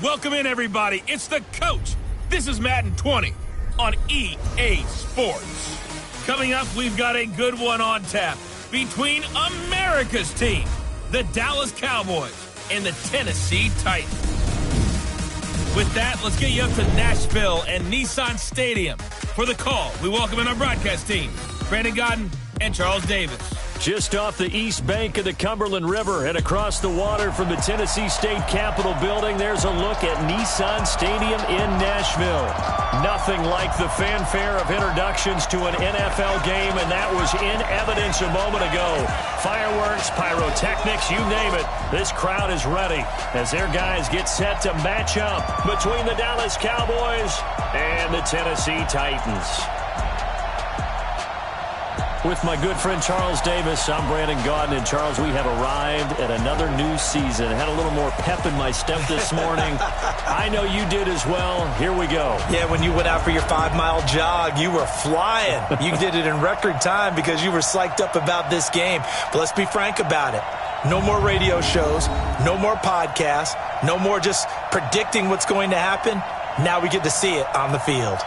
Welcome in, everybody. It's the coach. This is Madden 20 on EA Sports. Coming up, we've got a good one on tap between America's team, the Dallas Cowboys, and the Tennessee Titans. With that, let's get you up to Nashville and Nissan Stadium. For the call, we welcome in our broadcast team, Brandon Godden and Charles Davis. Just off the east bank of the Cumberland River and across the water from the Tennessee State Capitol building, there's a look at Nissan Stadium in Nashville. Nothing like the fanfare of introductions to an NFL game, and that was in evidence a moment ago. Fireworks, pyrotechnics, you name it. This crowd is ready as their guys get set to match up between the Dallas Cowboys and the Tennessee Titans. With my good friend Charles Davis, I'm Brandon Godden. And Charles, we have arrived at another new season. I had a little more pep in my step this morning. I know you did as well. Here we go. Yeah, when you went out for your 5-mile jog, you were flying. You did it in record time because you were psyched up about this game. But let's be frank about it. No more radio shows, no more podcasts, no more just predicting what's going to happen. Now we get to see it on the field.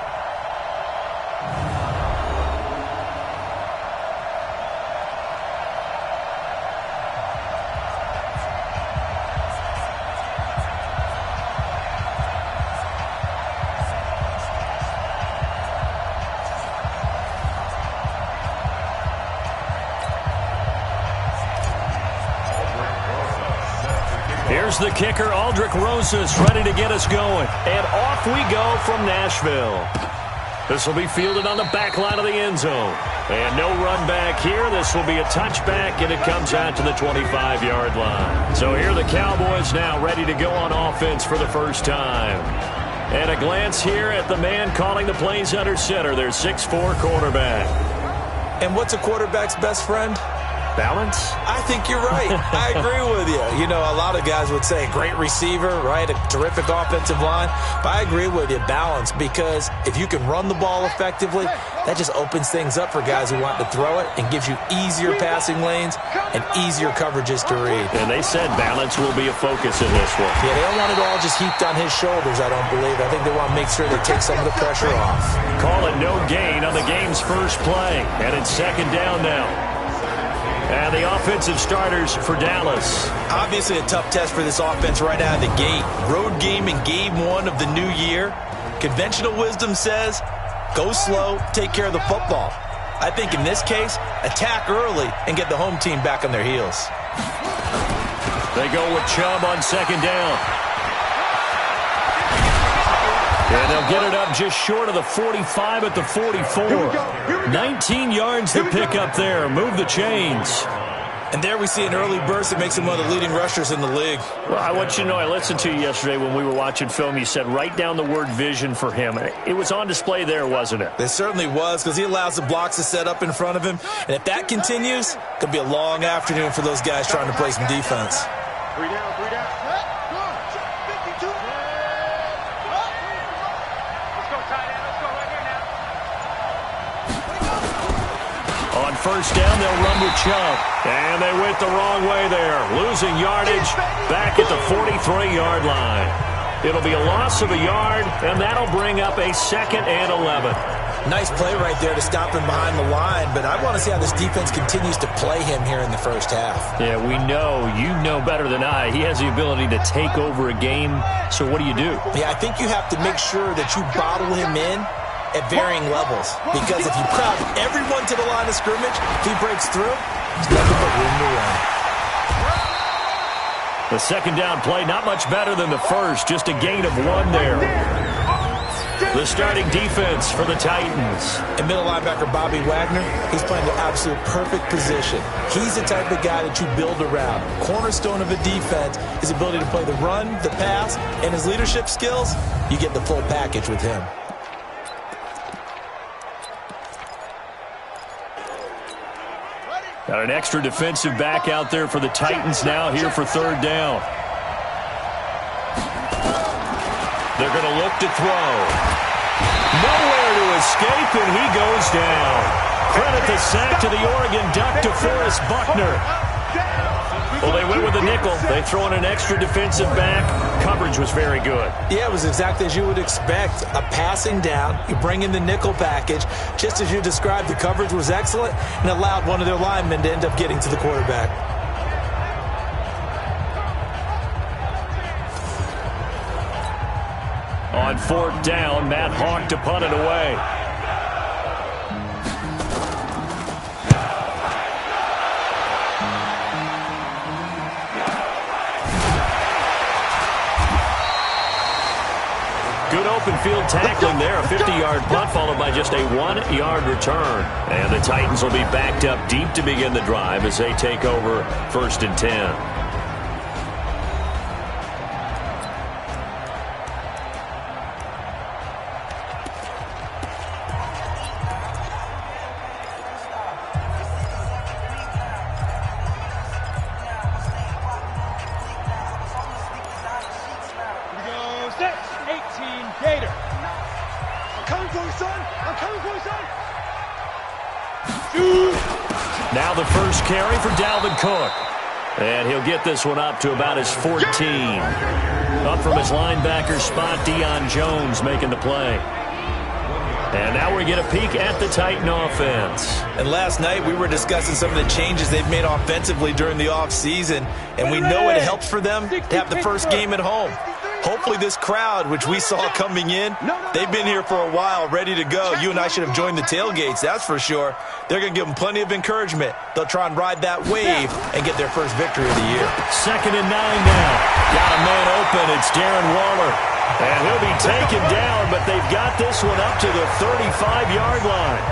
Here's the kicker, Aldrich Rosas, ready to get us going. And off we go from Nashville. This will be fielded on the back line of the end zone. And no run back here. This will be a touchback, and it comes out to the 25-yard line. So here are the Cowboys now ready to go on offense for the first time. And a glance here at the man calling the plays under center, their 6'4" quarterback. And what's a quarterback's best friend? Balance? I think you're right. I agree with you. You know, a lot of guys would say great receiver, right? A terrific offensive line. But I agree with you, balance, because if you can run the ball effectively, that just opens things up for guys who want to throw it and gives you easier passing lanes and easier coverages to read. And they said balance will be a focus in this one. Yeah, they don't want it all just heaped on his shoulders, I don't believe. I think they want to make sure they take some of the pressure off. Call it no gain on the game's first play. And it's second down now. And the offensive starters for Dallas. Obviously a tough test for this offense right out of the gate. Road game in game one of the new year. Conventional wisdom says, go slow, take care of the football. I think in this case, attack early and get the home team back on their heels. They go with Chubb on second down. And they'll get it up just short of the 45 at the 44. 19 yards to pick up there. Move the chains. And there we see an early burst that makes him one of the leading rushers in the league. Well, I want you to know, I listened to you yesterday when we were watching film. You said write down the word vision for him. It was on display there, wasn't it? It certainly was, because he allows the blocks to set up in front of him. And if that continues, it could be a long afternoon for those guys trying to play some defense. 3 down, 3 down. On first down, they'll run with Chubb. And they went the wrong way there. Losing yardage back at the 43-yard line. It'll be a loss of a yard, and that'll bring up a 2nd and 11. Nice play right there to stop him behind the line, but I want to see how this defense continues to play him here in the first half. Yeah, we know. You know better than I. He has the ability to take over a game. So what do you do? Yeah, I think you have to make sure that you bottle him in at varying levels, because if you crowd everyone to the line of scrimmage, if he breaks through, there's nothing but room to run. The second down play, not much better than the first, just a gain of 1 there. The starting defense for the Titans. And middle linebacker Bobby Wagner, he's playing the absolute perfect position. He's the type of guy that you build around. Cornerstone of a defense, his ability to play the run, the pass, and his leadership skills. You get the full package with him. Got an extra defensive back out there for the Titans now here for third down. They're going to look to throw. Nowhere to escape, and he goes down. Credit the sack to the Oregon Duck, DeForest Buckner. Well, they went with the nickel. They throw in an extra defensive back. Coverage was very good. Yeah, it was exactly as you would expect. A passing down, you bring in the nickel package. Just as you described, the coverage was excellent and allowed one of their linemen to end up getting to the quarterback. On 4th down, Matt Hawk to punt it away. Good open field tackling there. A 50-yard punt followed by just a 1-yard return. And the Titans will be backed up deep to begin the drive as they take over 1st and 10. Now the first carry for Dalvin Cook. And he'll get this one up to about his 14. Up from his linebacker spot, Deion Jones making the play. And now we get a peek at the Titan offense. And last night we were discussing some of the changes they've made offensively during the offseason. And we know it helps for them to have the first game at home. Hopefully this crowd, which we saw coming in, they've been here for a while, ready to go. You and I should have joined the tailgates, that's for sure. They're going to give them plenty of encouragement. They'll try and ride that wave and get their first victory of the year. 2nd and 9 now. Got a man open. It's Darren Waller. And he'll be taken down, but they've got this one up to the 35-yard line.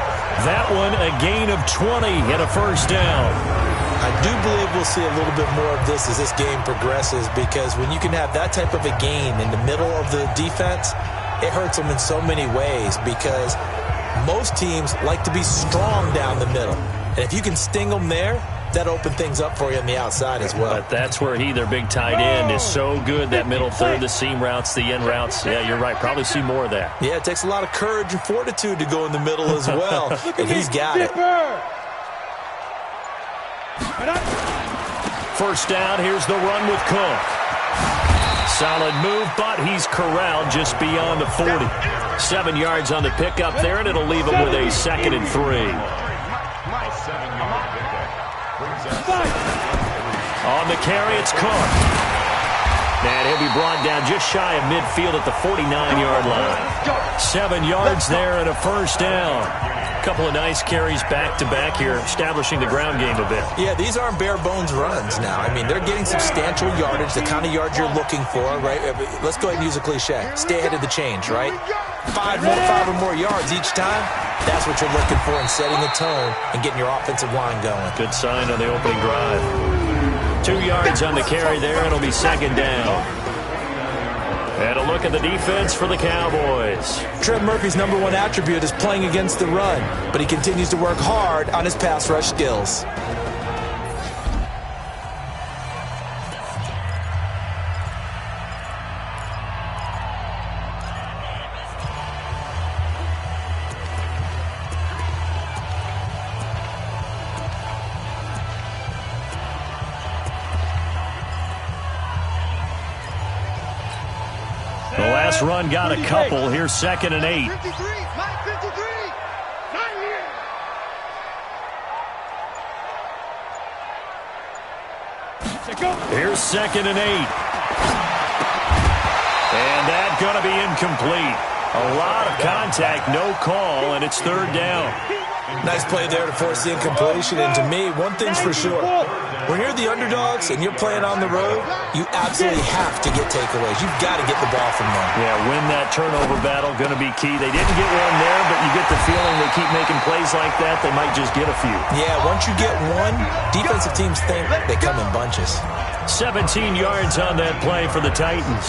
That one a gain of 20 and a first down. I do believe we'll see a little bit more of this as this game progresses, because when you can have that type of a gain in the middle of the defense, it hurts them in so many ways, because most teams like to be strong down the middle. And if you can sting them there, that opens things up for you on the outside as well. But that's where their big tight end, is so good, that middle third, the seam routes, the in routes. Yeah, you're right. Probably see more of that. Yeah, it takes a lot of courage and fortitude to go in the middle as well, and he's got it. First down, here's the run with Cook. Solid move, but he's corralled just beyond the 40. 7 yards on the pickup there, and it'll leave him with a 2nd and 3. On the carry, it's Cook. And he'll be brought down just shy of midfield at the 49-yard line. 7 yards there and a first down. A couple of nice carries back-to-back here, establishing the ground game a bit. Yeah, these aren't bare-bones runs now. I mean, they're getting substantial yardage, the kind of yards you're looking for, right? Let's go ahead and use a cliche. Stay ahead of the change, right? 5 or more yards each time. That's what you're looking for in setting a tone and getting your offensive line going. Good sign on the opening drive. 2 yards on the carry there, and it'll be 2nd down. And a look at the defense for the Cowboys. Trent Murphy's #1 attribute is playing against the run, but he continues to work hard on his pass rush skills. The last run got a couple. Here's 2nd and 8. 53, 53, 9 here. Here's 2nd and 8. And that's going to be incomplete. A lot of contact, no call, and it's 3rd down. Nice play there to force the incompletion. And to me, one thing's for sure. When you're the underdogs and you're playing on the road, you absolutely have to get takeaways. You've got to get the ball from them. Yeah, win that turnover battle, going to be key. They didn't get one there, but you get the feeling they keep making plays like that, they might just get a few. Yeah, once you get one, defensive teams think they come in bunches. 17 yards on that play for the Titans.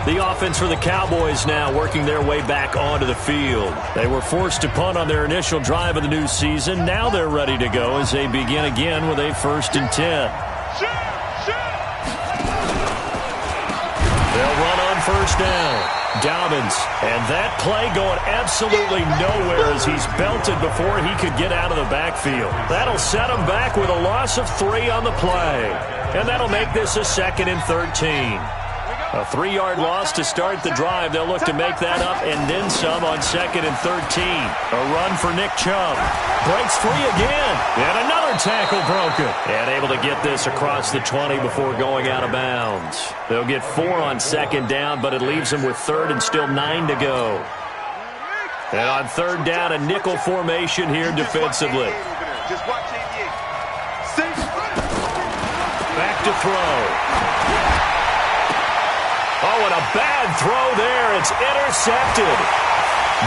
The offense for the Cowboys now working their way back onto the field. They were forced to punt on their initial drive of the new season. Now they're ready to go as they begin again with a 1st and 10. They'll run on 1st down. Dobbins, and that play going absolutely nowhere as he's belted before he could get out of the backfield. That'll set him back with a loss of 3 on the play. And that'll make this a 2nd and 13. A 3-yard loss to start the drive. They'll look to make that up and then some on 2nd and 13. A run for Nick Chubb. Breaks free again. And another tackle broken. And able to get this across the 20 before going out of bounds. They'll get 4 on 2nd down, but it leaves them with 3rd and still 9 to go. And on 3rd down, a nickel formation here defensively. Back to throw. Oh, and a bad throw there. It's intercepted.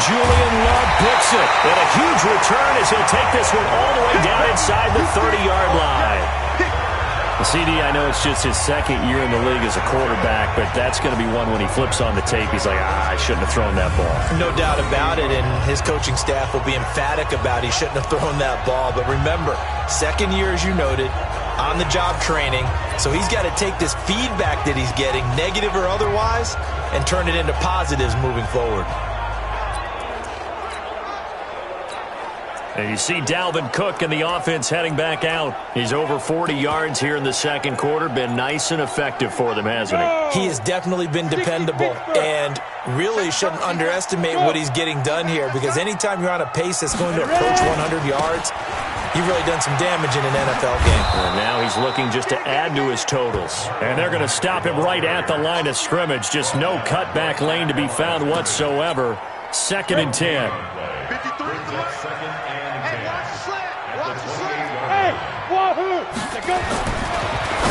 Julian Love picks it. And a huge return as he'll take this one all the way down inside the 30-yard line. CD, I know it's just his 2nd year in the league as a quarterback, but that's going to be one when he flips on the tape. He's like, I shouldn't have thrown that ball. No doubt about it, and his coaching staff will be emphatic about he shouldn't have thrown that ball. But remember, 2nd year, as you noted, on-the-job training, so he's got to take this feedback that he's getting, negative or otherwise, and turn it into positives moving forward. And you see Dalvin Cook and the offense heading back out. He's over 40 yards here in the 2nd quarter. Been nice and effective for them, hasn't he? He has definitely been dependable, and really shouldn't underestimate what he's getting done here, because anytime you're on a pace that's going to approach 100 yards, you've really done some damage in an NFL game. And now he's looking just to add to his totals. And they're going to stop him right at the line of scrimmage. Just no cutback lane to be found whatsoever. 2nd and 10.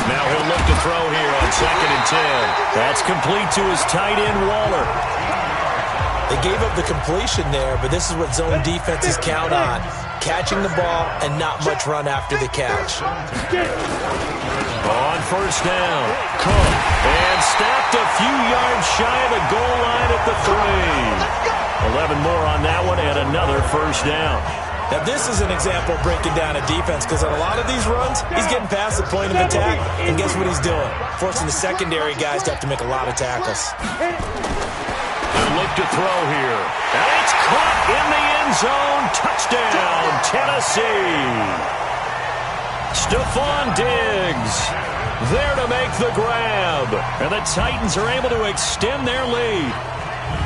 Now he'll look to throw here on 2nd and 10. That's complete to his tight end, Waller. They gave up the completion there, but this is what zone defenses count on. Catching the ball and not much run after the catch. On 1st down, Cook. And stopped a few yards shy of the goal line at the 3. 11 more on that one and another 1st down. Now, this is an example of breaking down a defense, because on a lot of these runs, he's getting past the point of attack, and guess what he's doing? Forcing the secondary guys to have to make a lot of tackles. They'll look to throw here. And it's caught in the end zone. Touchdown, Tennessee. Stephon Diggs there to make the grab. And the Titans are able to extend their lead.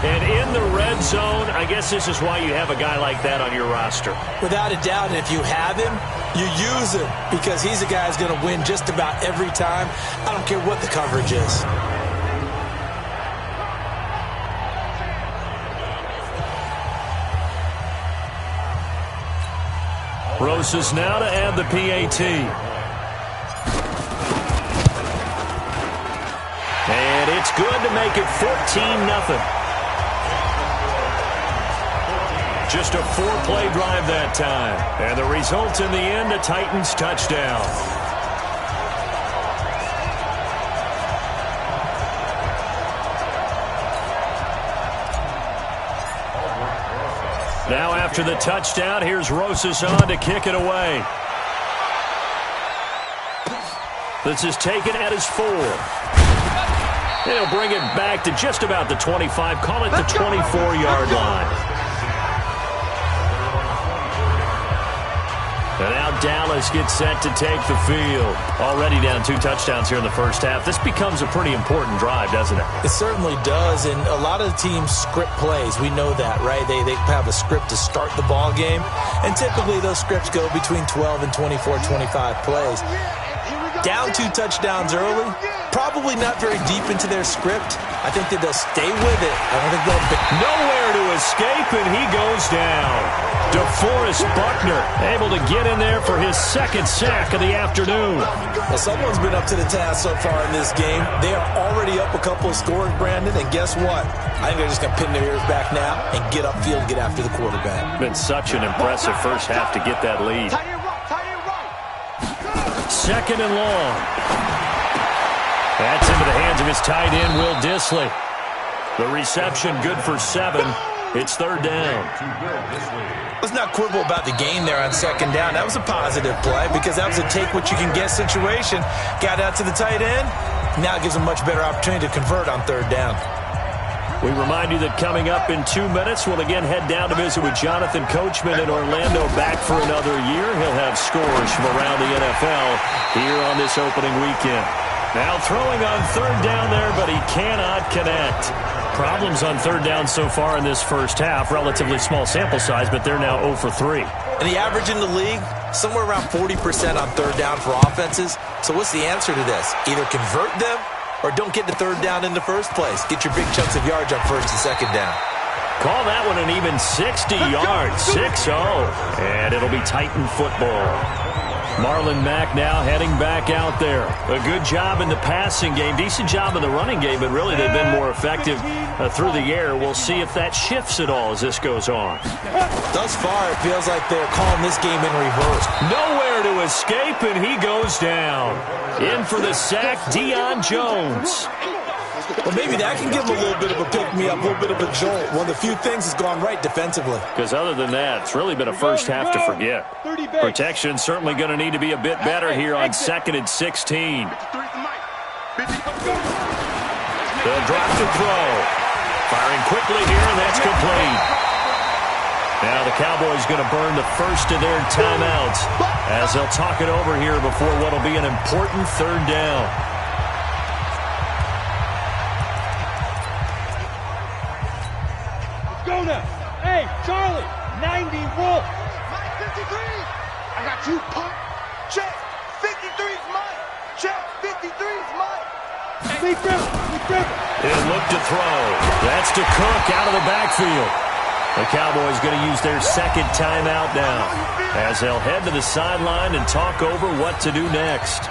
And in the red zone, I guess this is why you have a guy like that on your roster. Without a doubt, and if you have him, you use him, because he's a guy who's going to win just about every time. I don't care what the coverage is. Rosas now to add the PAT. And it's good to make it 14-0. Just a 4-play drive that time. And the result in the end, a Titans touchdown. Now after the touchdown, here's Rosas on to kick it away. This is taken at his 4. He'll bring it back to just about the 25. Call it the 24-yard line. And now Dallas gets set to take the field. Already down 2 touchdowns here in the first half. This becomes a pretty important drive, doesn't it? It certainly does, and a lot of the teams script plays. We know that, right? They have a script to start the ball game, and typically those scripts go between 12 and 24, 25 plays. Down 2 touchdowns early, probably not very deep into their script. I think that they'll stay with it. I don't think they'll be nowhere to escape, and he goes down. DeForest Buckner able to get in there for his 2nd sack of the afternoon. Well, someone's been up to the task so far in this game. They are already up a couple of scores, Brandon, and guess what? I think they're just going to pin their ears back now and get upfield and get after the quarterback. Been such an impressive first half to get that lead. 2nd and long. That's into the hands of his tight end, Will Dissly. The reception good for 7. It's third down. Let's not quibble about the gain there on second down. That was a positive play because that was a take-what-you-can-get situation. Got out to the tight end. Now it gives them a much better opportunity to convert on third down. We remind you that coming up in 2 minutes, we'll again head down to visit with Jonathan Coachman in Orlando, back for another year. He'll have scores from around the NFL here on this opening weekend. Now throwing on third down there, but he cannot connect. Problems on third down so far in this first half. Relatively small sample size, but they're now 0 for 3. And the average in the league, somewhere around 40% on third down for offenses. So what's the answer to this? Either convert them or don't get the third down in the first place. Get your big chunks of yards on first and second down. Call that one an even 60 yards, 6-0. And it'll be Titan football. Marlon Mack now heading back out there. A good job in the passing game. Decent job in the running game, but really they've been more effective through the air. We'll see if that shifts at all as this goes on. Thus far, it feels like they're calling this game in reverse. Nowhere to escape, and he goes down. In for the sack, Deion Jones. Well, maybe that can give him a little bit of a pick-me-up, a little bit of a jolt. One of the few things has gone right defensively. Because other than that, it's really been a first half to forget. Protection certainly going to need to be a bit better here on 2nd and 16. They'll drop to throw. Firing quickly here, and that's complete. Now the Cowboys going to burn the first of their timeouts as they'll talk it over here before what will be an important third down. Go now. Hey, Charlie, 90 Wolf. Mike 53. I got you, punk. Check. 53's mine. Check. 53's mine. Big grip. And look to throw. That's to Cook out of the backfield. The Cowboys going to use their second timeout now as they'll head to the sideline and talk over what to do next.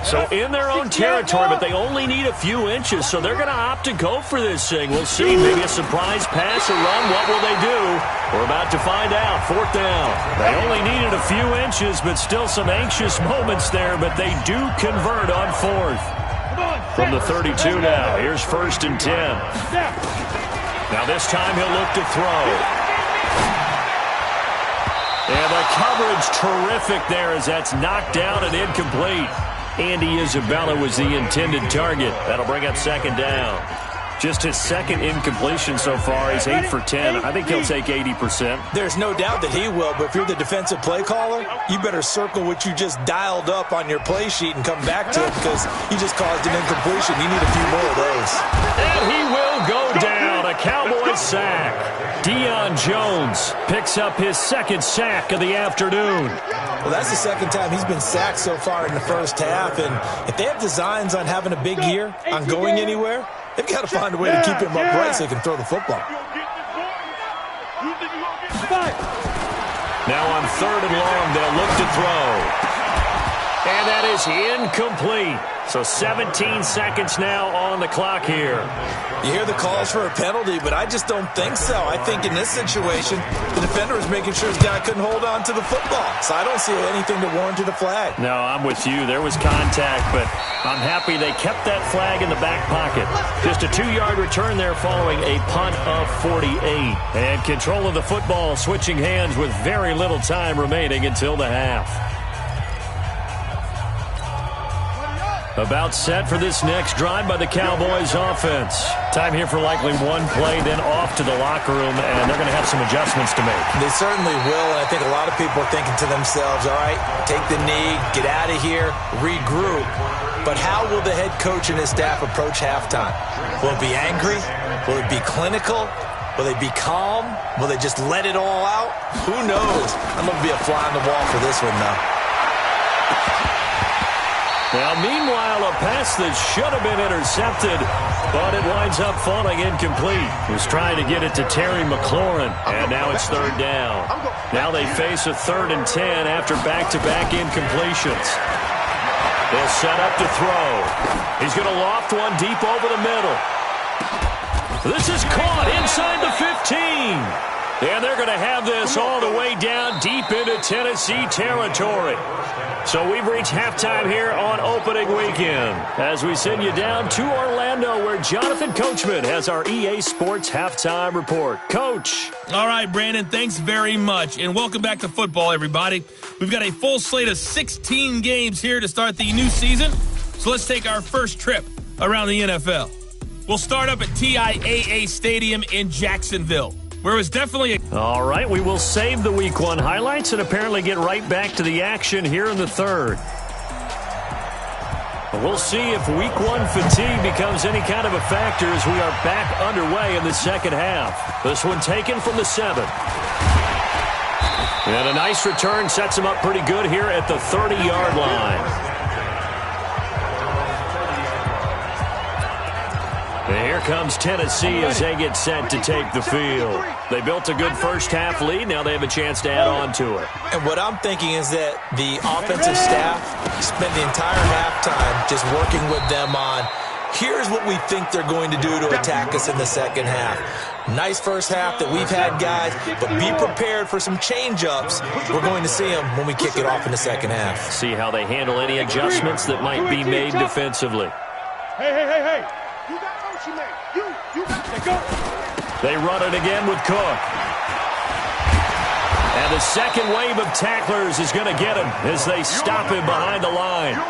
So in their own territory, but they only need a few inches, so they're going to opt to go for this thing. We'll see. Maybe a surprise pass or run. What will they do? We're about to find out. Fourth down. They only needed a few inches, but still some anxious moments there, but they do convert on fourth. From the 32 now. Here's 1st and 10. Now this time he'll look to throw. And the coverage terrific there as that's knocked down and incomplete. Andy Isabella was the intended target. That'll bring up 2nd down. Just his second incompletion so far. He's 8 for 10. I think he'll take 80%. There's no doubt that he will, but if you're the defensive play caller, you better circle what you just dialed up on your play sheet and come back to it because you just caused an incompletion. You need a few more of those. And he will go down. A Cowboys sack. Deion Jones picks up his second sack of the afternoon. Well, that's the second time he's been sacked so far in the first half, and if they have designs on having a big year, on going anywhere, they've got to find a way to keep him upright so they can throw the football. Now on 3rd and long, they'll look to throw. And that is incomplete. So 17 seconds now on the clock here. You hear the calls for a penalty, but I just don't think so. I think in this situation, the defender was making sure his guy couldn't hold on to the football. So I don't see anything to warrant a flag. No, I'm with you. There was contact, but I'm happy they kept that flag in the back pocket. Just a 2-yard return there following a punt of 48. And control of the football switching hands with very little time remaining until the half. About set for this next drive by the Cowboys offense. Time here for likely one play, then off to the locker room, and they're going to have some adjustments to make. They certainly will, and I think a lot of people are thinking to themselves, all right, take the knee, get out of here, regroup. But how will the head coach and his staff approach halftime? Will it be angry? Will it be clinical? Will they be calm? Will they just let it all out? Who knows? I'm going to be a fly on the wall for this one, though. Now, meanwhile, a pass that should have been intercepted, but it winds up falling incomplete. He was trying to get it to Terry McLaurin, and now it's 3rd down. Now they face a 3rd and 10 after back-to-back incompletions. They'll set up to throw. He's going to loft one deep over the middle. This is caught inside the 15. And they're going to have this all the way down deep into Tennessee territory. So we've reached halftime here on opening weekend as we send you down to Orlando where Jonathan Coachman has our EA Sports halftime report. Coach. All right, Brandon, thanks very much. And welcome back to football, everybody. We've got a full slate of 16 games here to start the new season. So let's take our first trip around the NFL. We'll start up at TIAA Stadium in Jacksonville, where it was definitely All right, we will save the Week 1 highlights and apparently get right back to the action here in the third. We'll see if Week 1 fatigue becomes any kind of a factor as we are back underway in the second half. This one taken from the 7. And a nice return sets him up pretty good here at the 30-yard line. And here comes Tennessee as they get set to take the field. They built a good first-half lead. Now they have a chance to add on to it. And what I'm thinking is that the offensive staff spent the entire halftime just working with them on, here's what we think they're going to do to attack us in the second half. Nice first half that we've had, guys, but be prepared for some change-ups. We're going to see them when we kick it off in the second half. See how they handle any adjustments that might be made defensively. Hey. You got motion, man. You got to go. They run it again with Cook. And the second wave of tacklers is going to get him as they stop him behind the line.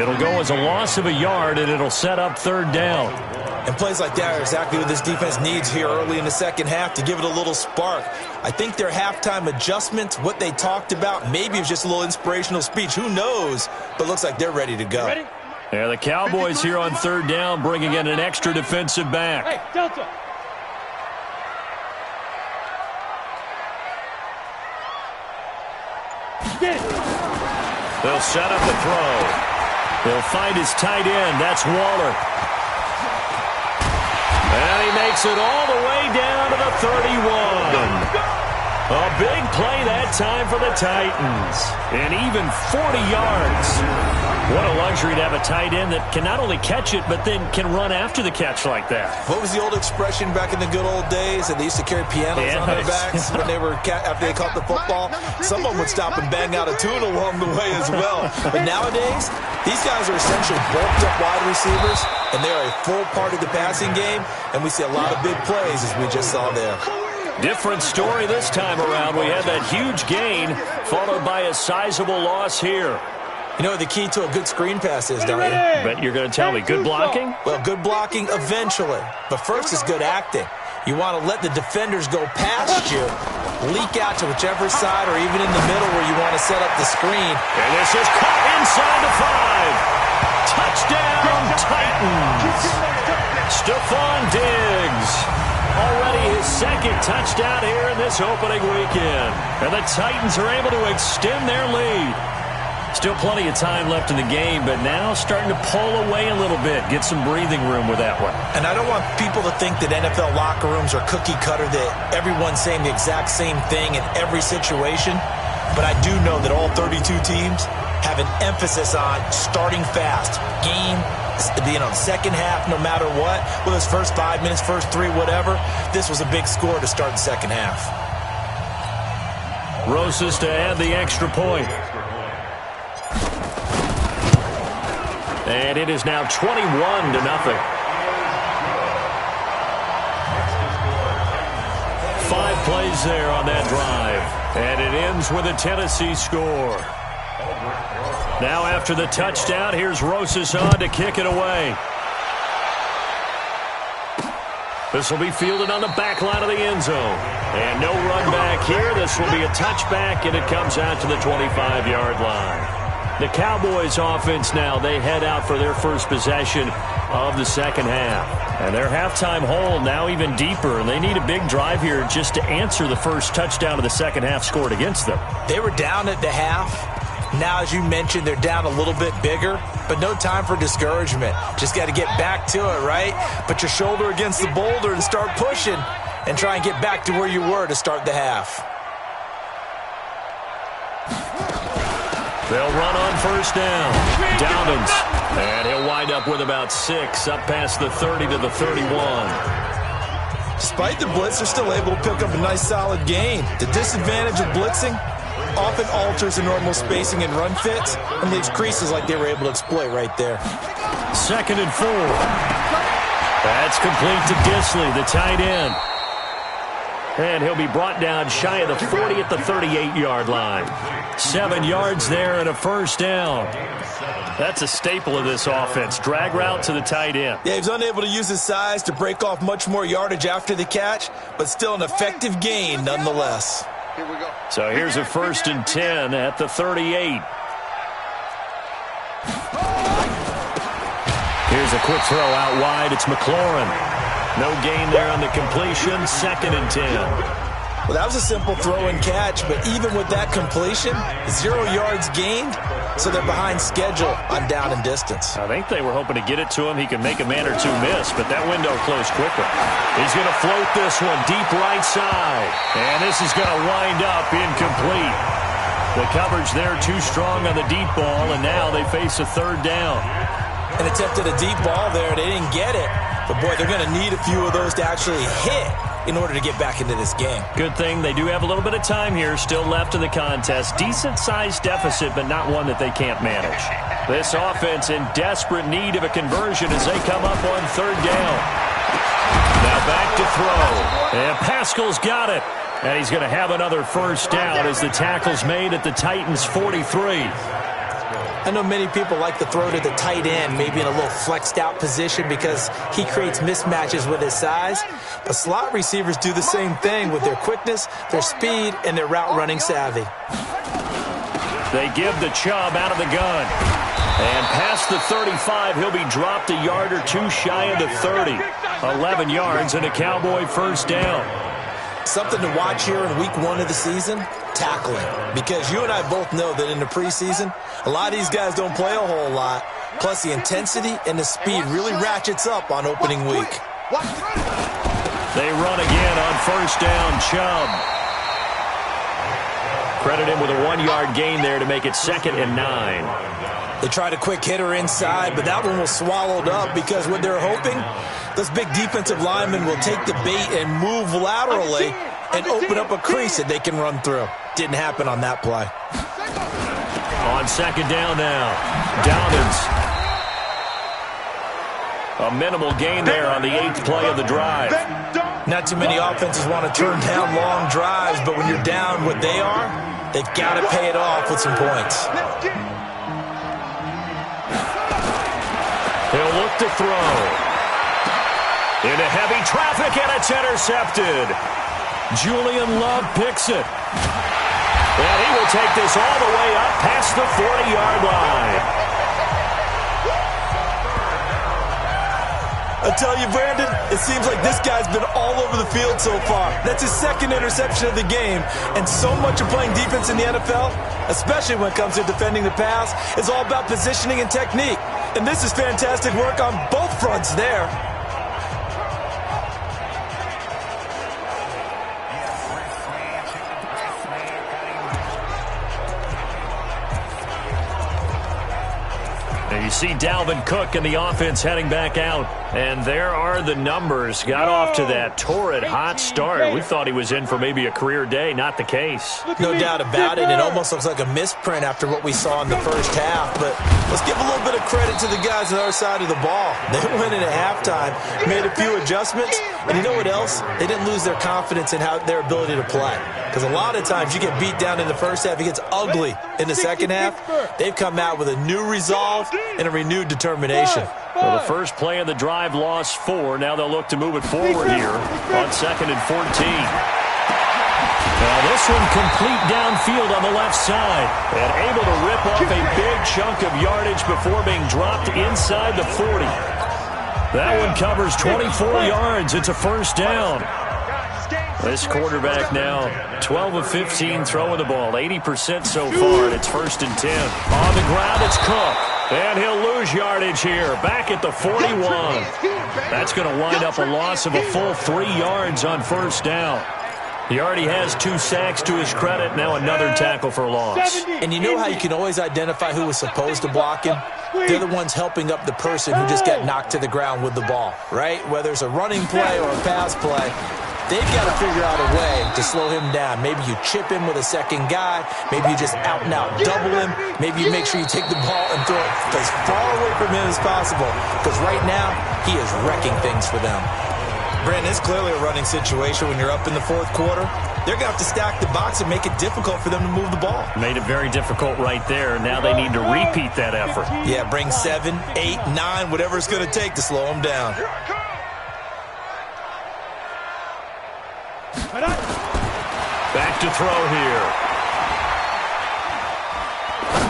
It'll go as a loss of a yard, and it'll set up third down. And plays like that are exactly what this defense needs here early in the second half to give it a little spark. I think their halftime adjustments, what they talked about, maybe it was just a little inspirational speech. Who knows? But looks like they're ready to go. Ready? Yeah, the Cowboys here on third down bringing in an extra defensive back. Hey, Delta. They'll set up the throw. He'll find his tight end. That's Waller. And he makes it all the way down to the 31. A big play that time for the Titans. And even 40 yards. What a luxury to have a tight end that can not only catch it, but then can run after the catch like that. What was the old expression back in the good old days? That they used to carry pianos on their backs when they were after they caught the football. Someone would stop and bang out a tune along the way as well. But nowadays, these guys are essentially bulked up wide receivers, and they are a full part of the passing game. And we see a lot of big plays as we just saw there. Different story this time around. We had that huge gain followed by a sizable loss here. You know what the key to a good screen pass is, don't you? But you're going to tell me, good blocking? Well, good blocking eventually. But first is good acting. You want to let the defenders go past you, leak out to whichever side or even in the middle where you want to set up the screen. And this is caught inside the 5. Touchdown, Titans. Stephon Diggs. Already his second touchdown here in this opening weekend. And the Titans are able to extend their lead. Still plenty of time left in the game, but now starting to pull away a little bit, get some breathing room with that one. And I don't want people to think that NFL locker rooms are cookie cutter, that everyone's saying the exact same thing in every situation. But I do know that all 32 teams have an emphasis on starting fast. Game, second half, no matter what. Whether it's first 5 minutes, first 3, whatever. This was a big score to start the second half. Rosas to add the extra point. And it is now 21-0. 5 plays there on that drive. And it ends with a Tennessee score. Now after the touchdown, here's Rosas on to kick it away. This will be fielded on the back line of the end zone. And no run back here. This will be a touchback, and it comes out to the 25-yard line. The Cowboys offense now, they head out for their first possession of the second half. And their halftime hole now even deeper, and they need a big drive here just to answer the first touchdown of the second half scored against them. They were down at the half. Now, as you mentioned, they're down a little bit bigger, but no time for discouragement. Just got to get back to it, right? Put your shoulder against the boulder and start pushing and try and get back to where you were to start the half. They'll run on first down. Dobbins. And he'll wind up with about 6 up past the 30 to the 31. Despite the blitz, they're still able to pick up a nice solid gain. The disadvantage of blitzing often alters the normal spacing and run fits and leaves creases like they were able to exploit right there. 2nd and 4. That's complete to Disley, the tight end. And he'll be brought down shy of the 40 at the 38-yard line. 7 yards there and a first down. That's a staple of this offense. Drag route to the tight end. Yeah, he was unable to use his size to break off much more yardage after the catch, but still an effective gain nonetheless. Here we go. So here's a 1st and 10 at the 38. Here's a quick throw out wide. It's McLaurin. No gain there on the completion. 2nd and 10. Well, that was a simple throw and catch, but even with that completion, 0 yards gained, so they're behind schedule on down and distance. I think they were hoping to get it to him. He could make a man or two miss, but that window closed quickly. He's going to float this one deep right side, and this is going to wind up incomplete. The coverage there too strong on the deep ball, and now they face a 3rd down. And attempted a deep ball there. They didn't get it. But, boy, they're going to need a few of those to actually hit in order to get back into this game. Good thing they do have a little bit of time here still left in the contest. Decent-sized deficit, but not one that they can't manage. This offense in desperate need of a conversion as they come up on 3rd down. Now back to throw. And Pascal's got it. And he's going to have another first down as the tackle's made at the Titans' 43. I know many people like to throw to the tight end, maybe in a little flexed out position because he creates mismatches with his size. But slot receivers do the same thing with their quickness, their speed, and their route running savvy. They give the Chubb out of the gun. And past the 35, he'll be dropped a yard or two shy of the 30. 11 yards and a Cowboy first down. Something to watch here in week 1 of the season, tackling. Because you and I both know that in the preseason, a lot of these guys don't play a whole lot. Plus the intensity and the speed really ratchets up on opening week. They run again on first down, Chubb. Credit him with a 1-yard gain there to make it 2nd and 9. They tried a quick hitter inside, but that one was swallowed up because what they're hoping, those big defensive linemen will take the bait and move laterally and open up a crease that they can run through. Didn't happen on that play. On 2nd down now, Dobbins. A minimal gain there on the 8th play of the drive. Not too many offenses want to turn down long drives, but when you're down what they are, they've got to pay it off with some points. He'll look to throw. Into heavy traffic, and it's intercepted. Julian Love picks it. And he will take this all the way up past the 40-yard line. I tell you, Brandon, it seems like this guy's been all over the field so far. That's his 2nd interception of the game. And so much of playing defense in the NFL, especially when it comes to defending the pass, is all about positioning and technique. And this is fantastic work on both fronts there. And you see Dalvin Cook and the offense heading back out. And there are the numbers. Got off to that torrid hot start. We thought he was in for maybe a career day. Not the case. No doubt about it. It almost looks like a misprint after what we saw in the first half. But let's give a little bit of credit to the guys on the other side of the ball. They went in at halftime, made a few adjustments. And you know what else? They didn't lose their confidence in their ability to play. Because a lot of times you get beat down in the first half. It gets ugly in the second half. They've come out with a new resolve and a renewed determination. Well, the first play of the drive lost 4. Now they'll look to move it forward here on 2nd and 14. Now this one complete downfield on the left side. And able to rip off a big chunk of yardage before being dropped inside the 40. That one covers 24 yards. It's a first down. This quarterback now 12 of 15 throwing the ball, 80% so far, and it's 1st and 10. On the ground, it's Cook. And he'll lose yardage here, back at the 41. That's going to wind up a loss of a full 3 yards on first down. He already has 2 sacks to his credit. Now another tackle for loss. And you know how you can always identify who was supposed to block him? They're the ones helping up the person who just got knocked to the ground with the ball, right? Whether it's a running play or a pass play, they've got to figure out a way to slow him down. Maybe you chip him with a second guy. Maybe you just out-and-out double him. Maybe you make sure you take the ball and throw it as far away from him as possible. Because right now, he is wrecking things for them. Brandon, it's clearly a running situation when you're up in the fourth quarter. They're going to have to stack the box and make it difficult for them to move the ball. Made it very difficult right there. Now they need to repeat that effort. Yeah, bring 7, 8, 9, whatever it's going to take to slow them down. Back to throw here.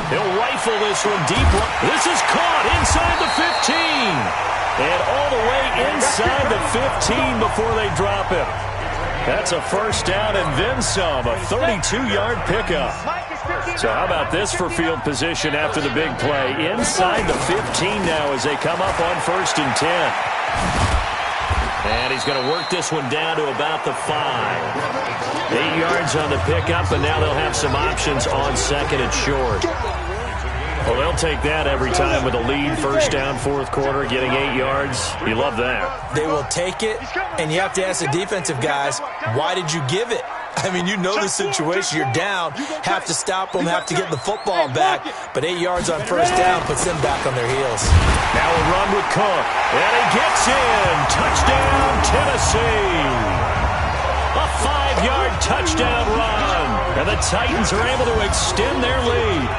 He'll rifle this one deep. This is caught inside the 15. And all the way inside the 15 before they drop him. That's a first down and then some, a 32-yard pickup. So how about this for field position after the big play? Inside the 15 now as they come up on 1st and 10. And he's going to work this one down to about the 5. 8 yards on the pickup, and now they'll have some options on 2nd and short. Well, they'll take that every time with a lead. First down, fourth quarter, getting 8 yards. You love that. They will take it, and you have to ask the defensive guys, why did you give it? I mean, you know the situation. You're down, have to stop them, have to get the football back. But 8 yards on first down puts them back on their heels. Now a run with Cook, and he gets in. Touchdown, Tennessee. A 5-yard touchdown run. And the Titans are able to extend their lead.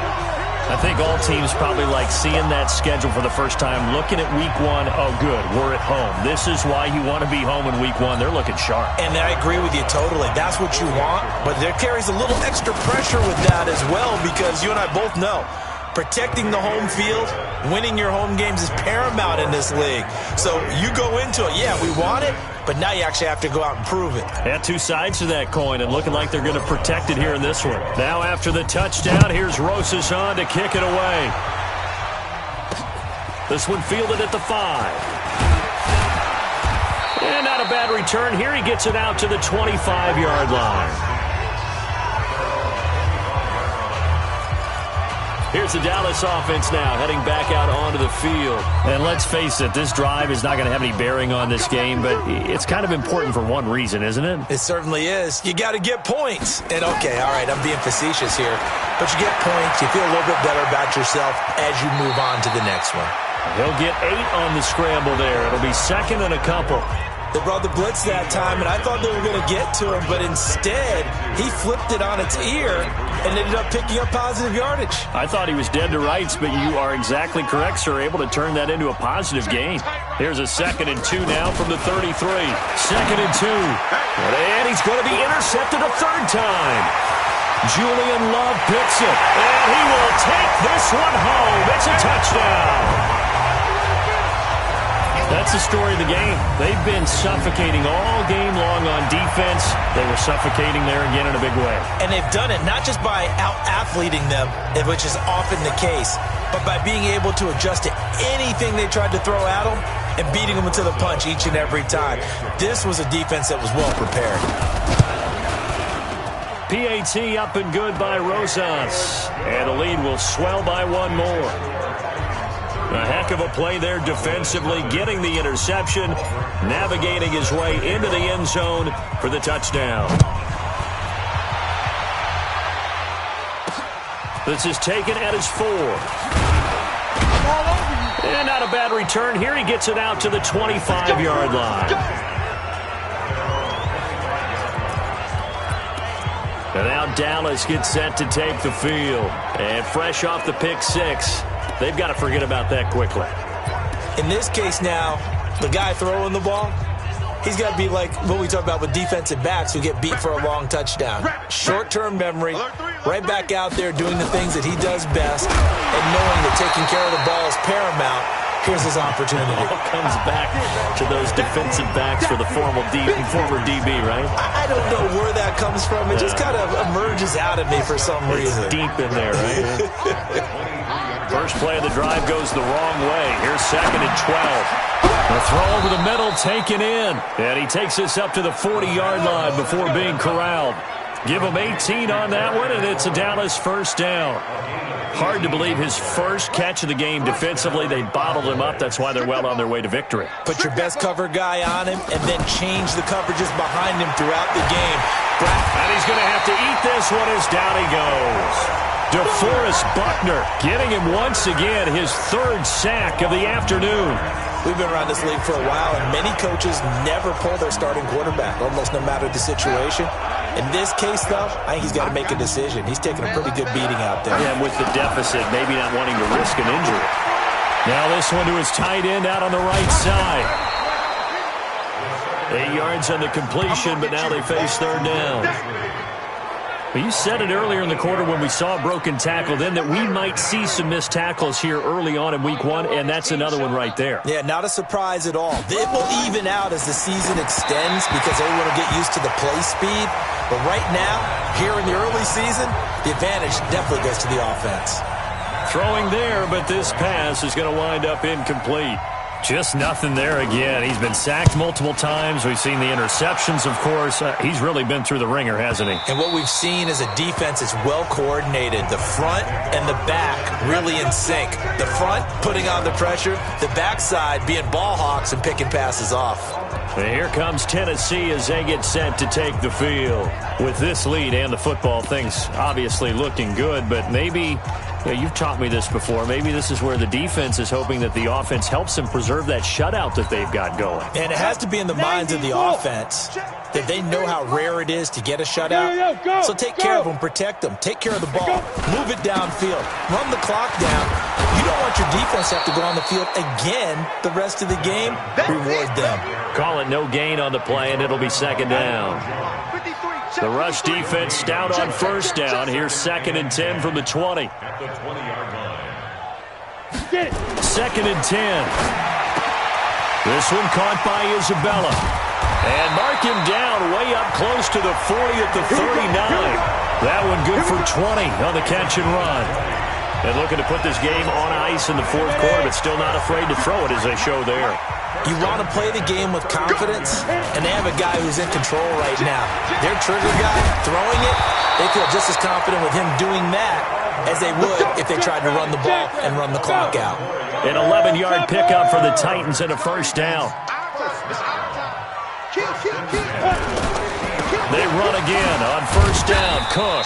I think all teams probably like seeing that schedule for the first time, looking at week 1. Oh, good, we're at home. This is why you want to be home in week 1. They're looking sharp. And I agree with you totally. That's what you want, but there carries a little extra pressure with that as well because you and I both know protecting the home field, winning your home games is paramount in this league. So you go into it, yeah, we want it, but now you actually have to go out and prove it. Yeah, 2 sides to that coin, and looking like they're going to protect it here in this one. Now after the touchdown, here's Rosas on to kick it away. This one fielded at the 5. And not a bad return here. He gets it out to the 25-yard line. Here's the Dallas offense now, heading back out onto the field. And let's face it, this drive is not going to have any bearing on this game, but it's kind of important for one reason, isn't it? It certainly is. You got to get points. And, okay, all right, I'm being facetious here. But you get points, you feel a little bit better about yourself as you move on to the next one. He'll get 8 on the scramble there. It'll be 2nd and a couple. They brought the blitz that time, and I thought they were going to get to him, but instead, he flipped it on its ear and ended up picking up positive yardage. I thought he was dead to rights, but you are exactly correct, sir, able to turn that into a positive gain. Here's a 2nd and 2 now from the 33. 2nd and 2. And he's going to be intercepted a 3rd time. Julian Love picks it, and he will take this one home. It's a touchdown. That's the story of the game. They've been suffocating all game long on defense. They were suffocating there again in a big way. And they've done it not just by out-athleting them, which is often the case, but by being able to adjust to anything they tried to throw at them and beating them to the punch each and every time. This was a defense that was well prepared. PAT up and good by Rosas. And the lead will swell by 1 more. A heck of a play there defensively, getting the interception, navigating his way into the end zone for the touchdown. This is taken at his 4. And not a bad return here. He gets it out to the 25-yard line. And now Dallas gets set to take the field. And fresh off the pick 6. They've got to forget about that quickly. In this case now, the guy throwing the ball, he's got to be like what we talk about with defensive backs who get beat for a long touchdown. Short-term memory, right back out there doing the things that he does best, and knowing that taking care of the ball is paramount. Here's his opportunity. It all comes back to those defensive backs for the former DB, right? I don't know where that comes from. It just kind of emerges out of me for some reason. It's deep in there, right? First play of the drive goes the wrong way. Here's 2nd and 12. The throw over the middle taken in. And he takes this up to the 40-yard line before being corralled. Give him 18 on that one, and it's a Dallas first down. Hard to believe his first catch of the game defensively. They bottled him up. That's why they're well on their way to victory. Put your best cover guy on him and then change the coverages behind him throughout the game. And he's going to have to eat this one as down he goes. DeForest Buckner getting him once again his 3rd sack of the afternoon. We've been around this league for a while, and many coaches never pull their starting quarterback, almost no matter the situation. In this case, though, I think he's got to make a decision. He's taking a pretty good beating out there. Yeah, with the deficit, maybe not wanting to risk an injury. Now this one to his tight end out on the right side. 8 yards on the completion, but now they face 3rd down. Well, you said it earlier in the quarter when we saw a broken tackle then that we might see some missed tackles here early on in week 1, and that's another one right there. Yeah, not a surprise at all. It will even out as the season extends because everyone will get used to the play speed. But right now, here in the early season, the advantage definitely goes to the offense. Throwing there, but this pass is going to wind up incomplete. Just nothing there again. He's been sacked multiple times. We've seen the interceptions, of course. He's really been through the ringer, hasn't he? And what we've seen is a defense that's well coordinated. The front and the back really in sync. The front putting on the pressure. The backside being ball hawks and picking passes off. And here comes Tennessee as they get set to take the field. With this lead and the football, things obviously looking good, but maybe... Yeah, you've taught me this before. Maybe this is where the defense is hoping that the offense helps them preserve that shutout that they've got going. And it has to be in the minds of the offense that they know how rare it is to get a shutout. So take care of them, protect them, take care of the ball, move it downfield, run the clock down. You don't want your defense to have to go on the field again the rest of the game. Reward them. Call it no gain on the play, and it'll be 2nd down. The rush defense stout on 1st down. Here's 2nd and 10 from the 20. At the 20-yard line. 2nd and 10. This one caught by Isabella. And mark him down way up close to the 40 at the 39. That one good for 20 on the catch and run. And looking to put this game on ice in the 4th quarter, but still not afraid to throw it as they show there. You want to play the game with confidence, and they have a guy who's in control right now. Their trigger guy, throwing it, they feel just as confident with him doing that as they would if they tried to run the ball and run the clock out. An 11-yard pickup for the Titans and a 1st down. They run again on 1st down. Cook.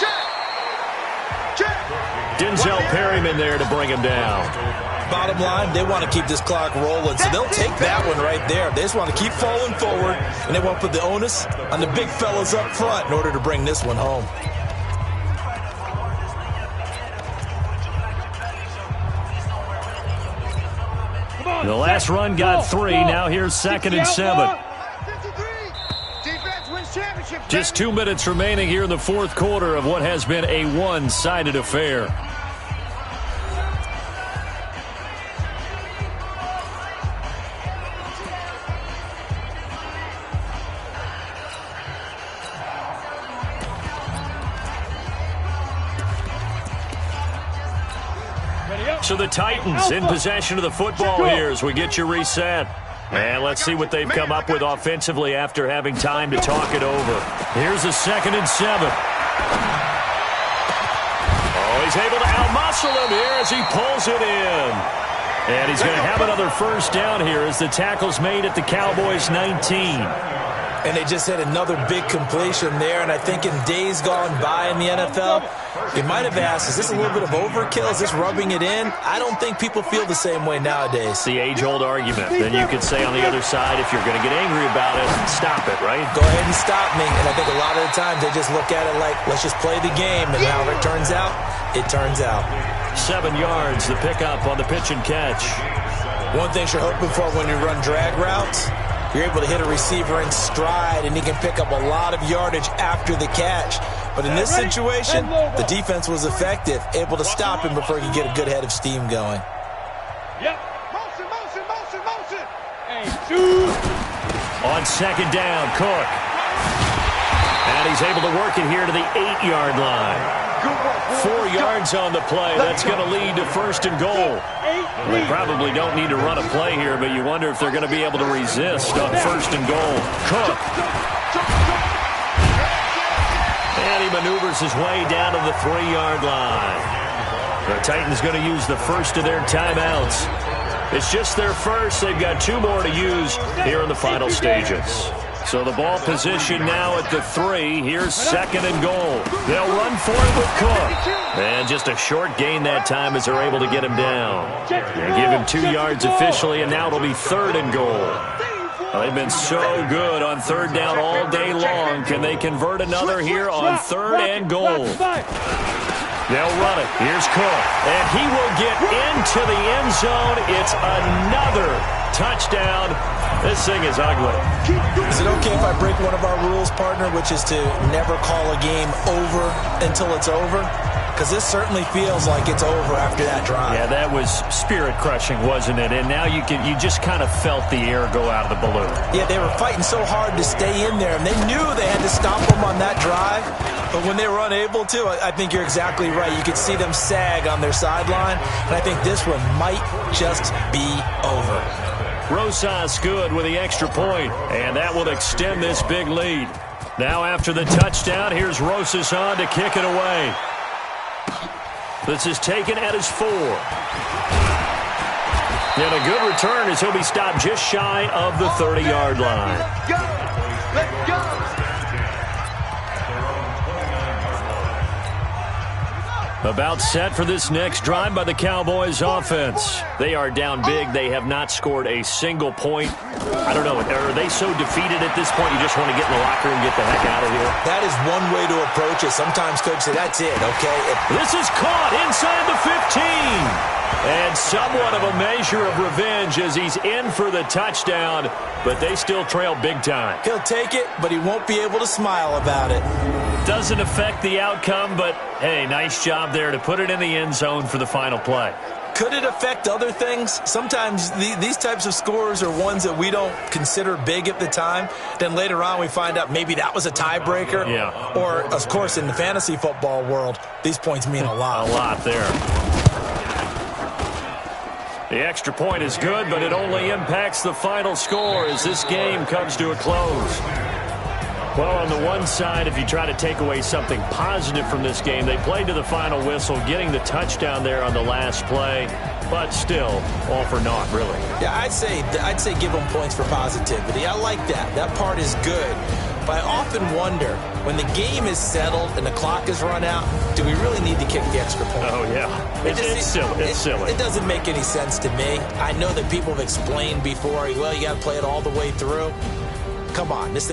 Denzel Perryman there to bring him down. Bottom line, they want to keep this clock rolling, so they'll take that one right there. They just want to keep falling forward, and they want to put the onus on the big fellas up front in order to bring this one home. The last run got 3. Now here's 2nd and 7. Just 2 minutes remaining here in the 4th quarter of what has been a one-sided affair. So the Titans in possession of the football here as we get you reset. And let's see what they've come up with offensively after having time to talk it over. Here's a 2nd and 7. Oh, he's able to outmuscle him here as he pulls it in. And he's going to have another 1st down here as the tackle's made at the Cowboys 19. And they just had another big completion there, and I think in days gone by in the NFL, you might have asked, is this a little bit of overkill? Is this rubbing it in? I don't think people feel the same way nowadays. The age-old argument. Then you could say on the other side, if you're going to get angry about it, stop it, right? Go ahead and stop me. And I think a lot of the times they just look at it like, let's just play the game, and however it turns out, it turns out. 7 yards, the pickup on the pitch and catch. One thing you're hoping for when you run drag routes, you're able to hit a receiver in stride, and he can pick up a lot of yardage after the catch. But in this situation, the defense was effective, able to stop him before he could get a good head of steam going. Yep. Motion, motion, motion, motion. On 2nd down, Cook. And he's able to work it here to the 8-yard line. 4 yards on the play. That's going to lead to 1st and goal. They probably don't need to run a play here, but you wonder if they're going to be able to resist on 1st and goal. Cook. And he maneuvers his way down to the 3-yard line. The Titans going to use the first of their timeouts. It's just their first. They've got 2 more to use here in the final stages. So the ball position now at the 3. Here's 2nd and goal. They'll run for it with Cook. And just a short gain that time as they're able to get him down. And give him 2 yards officially, and now it'll be 3rd and goal. Well, they've been so good on 3rd down all day long. Can they convert another here on 3rd and goal? They'll run it. Here's Cook. And he will get into the end zone. It's another touchdown. This thing is ugly. Is it okay if I break one of our rules, partner, which is to never call a game over until it's over? Because this certainly feels like it's over after that drive. Yeah, that was spirit-crushing, wasn't it? And now you just kind of felt the air go out of the balloon. Yeah, they were fighting so hard to stay in there, and they knew they had to stop them on that drive. But when they were unable to, I think you're exactly right. You could see them sag on their sideline, and I think this one might just be over. Rosas good with the extra point, and that will extend this big lead. Now after the touchdown, here's Rosas on to kick it away. This is taken at his 4. And a good return as he'll be stopped just shy of the 30-yard line. Let's go! Let's go! About set for this next drive by the Cowboys offense. They are down big. They have not scored a single point. I don't know. Are they so defeated at this point you just want to get in the locker room and get the heck out of here? That is one way to approach it. Sometimes coaches say, that's it, okay? This is caught inside the 15. And somewhat of a measure of revenge as he's in for the touchdown, but they still trail big time. He'll take it, but he won't be able to smile about it. Doesn't affect the outcome, but hey, nice job there to put it in the end zone for the final play. Could it affect other things? Sometimes these types of scores are ones that we don't consider big at the time. Then later on we find out maybe that was a tiebreaker. Yeah. Or, of course, in the fantasy football world, these points mean a lot. A lot there. The extra point is good, but it only impacts the final score as this game comes to a close. Well, on the one side, if you try to take away something positive from this game, they played to the final whistle, getting the touchdown there on the last play, but still, all for naught, really. Yeah, I'd say give them points for positivity. I like that. That part is good. But I often wonder, when the game is settled and the clock is run out, do we really need to kick the extra point? Oh, yeah. It's silly. It's silly. It doesn't make any sense to me. I know that people have explained before, well, you got to play it all the way through. Come on. This